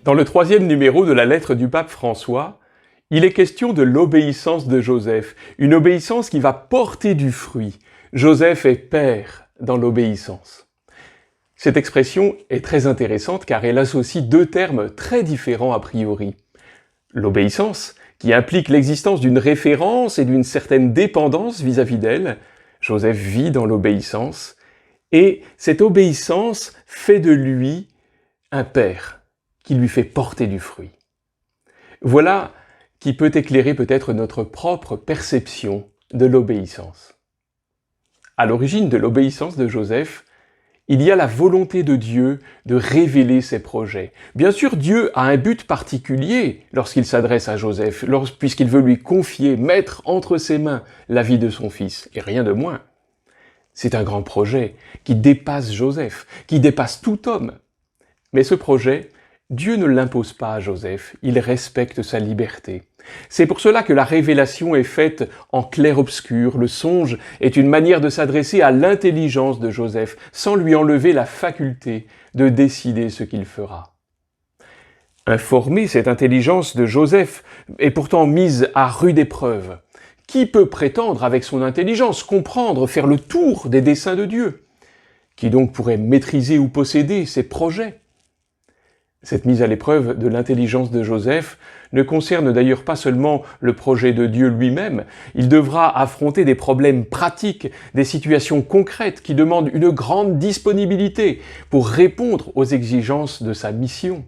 Dans le 3e numéro de la lettre du pape François, il est question de l'obéissance de Joseph, une obéissance qui va porter du fruit. Joseph est père dans l'obéissance. Cette expression est très intéressante car elle associe deux termes très différents a priori. L'obéissance, qui implique l'existence d'une référence et d'une certaine dépendance vis-à-vis d'elle. Joseph vit dans l'obéissance, et cette obéissance fait de lui un père qui lui fait porter du fruit. Voilà qui peut éclairer peut-être notre propre perception de l'obéissance. À l'origine de l'obéissance de Joseph, il y a la volonté de Dieu de révéler ses projets. Bien sûr, Dieu a un but particulier lorsqu'il s'adresse à Joseph, puisqu'il veut lui confier, mettre entre ses mains la vie de son fils, et rien de moins. C'est un grand projet qui dépasse Joseph, qui dépasse tout homme. Mais ce projet, Dieu ne l'impose pas à Joseph, il respecte sa liberté. C'est pour cela que la révélation est faite en clair-obscur. Le songe est une manière de s'adresser à l'intelligence de Joseph, sans lui enlever la faculté de décider ce qu'il fera. Informée, cette intelligence de Joseph est pourtant mise à rude épreuve. Qui peut prétendre, avec son intelligence, comprendre, faire le tour des desseins de Dieu? Qui donc pourrait maîtriser ou posséder ses projets? Cette mise à l'épreuve de l'intelligence de Joseph ne concerne d'ailleurs pas seulement le projet de Dieu lui-même, il devra affronter des problèmes pratiques, des situations concrètes qui demandent une grande disponibilité pour répondre aux exigences de sa mission.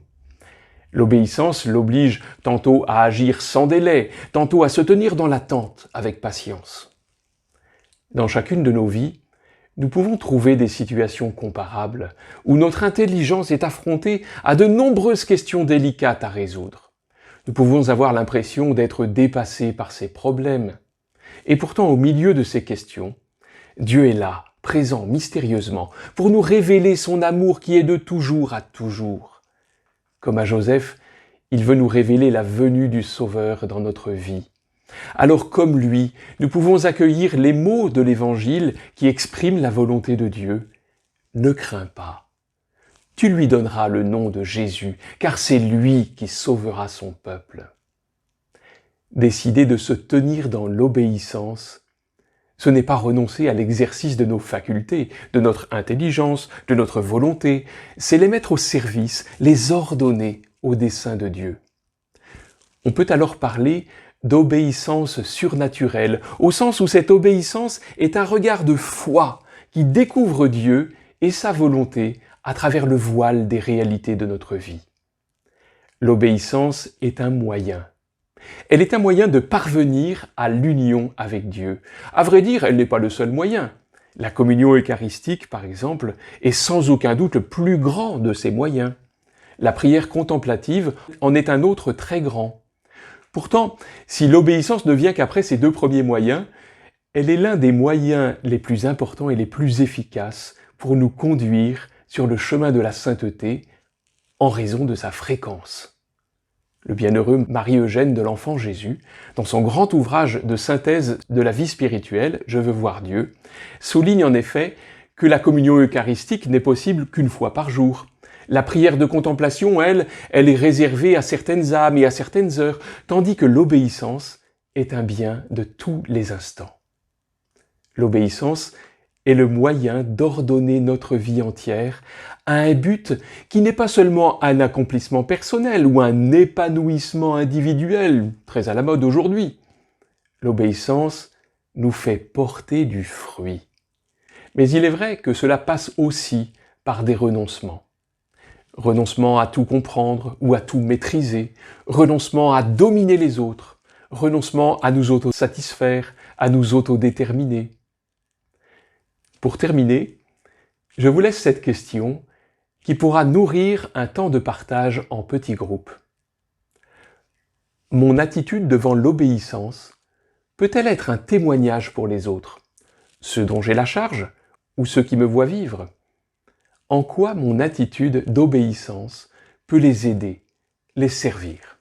L'obéissance l'oblige tantôt à agir sans délai, tantôt à se tenir dans l'attente avec patience. Dans chacune de nos vies, nous pouvons trouver des situations comparables où notre intelligence est affrontée à de nombreuses questions délicates à résoudre. Nous pouvons avoir l'impression d'être dépassés par ces problèmes. Et pourtant, au milieu de ces questions, Dieu est là, présent mystérieusement, pour nous révéler son amour qui est de toujours à toujours. Comme à Joseph, il veut nous révéler la venue du Sauveur dans notre vie. Alors comme lui, nous pouvons accueillir les mots de l'Évangile qui expriment la volonté de Dieu. Ne crains pas. Tu lui donneras le nom de Jésus, car c'est lui qui sauvera son peuple. Décider de se tenir dans l'obéissance, ce n'est pas renoncer à l'exercice de nos facultés, de notre intelligence, de notre volonté, c'est les mettre au service, les ordonner au dessein de Dieu. On peut alors parler d'obéissance surnaturelle, au sens où cette obéissance est un regard de foi qui découvre Dieu et sa volonté à travers le voile des réalités de notre vie. L'obéissance est un moyen. Elle est un moyen de parvenir à l'union avec Dieu. À vrai dire, elle n'est pas le seul moyen. La communion eucharistique, par exemple, est sans aucun doute le plus grand de ces moyens. La prière contemplative en est un autre très grand. Pourtant, si l'obéissance ne vient qu'après ces deux premiers moyens, elle est l'un des moyens les plus importants et les plus efficaces pour nous conduire sur le chemin de la sainteté en raison de sa fréquence. Le bienheureux Marie-Eugène de l'Enfant Jésus, dans son grand ouvrage de synthèse de la vie spirituelle, Je veux voir Dieu, souligne en effet que la communion eucharistique n'est possible qu'une fois par jour. La prière de contemplation, elle est réservée à certaines âmes et à certaines heures, tandis que l'obéissance est un bien de tous les instants. L'obéissance est le moyen d'ordonner notre vie entière à un but qui n'est pas seulement un accomplissement personnel ou un épanouissement individuel, très à la mode aujourd'hui. L'obéissance nous fait porter du fruit. Mais il est vrai que cela passe aussi par des renoncements. Renoncement à tout comprendre ou à tout maîtriser, renoncement à dominer les autres, renoncement à nous autosatisfaire, à nous autodéterminer. Pour terminer, je vous laisse cette question qui pourra nourrir un temps de partage en petits groupes. Mon attitude devant l'obéissance peut-elle être un témoignage pour les autres, ceux dont j'ai la charge ou ceux qui me voient vivre? En quoi mon attitude d'obéissance peut les aider, les servir?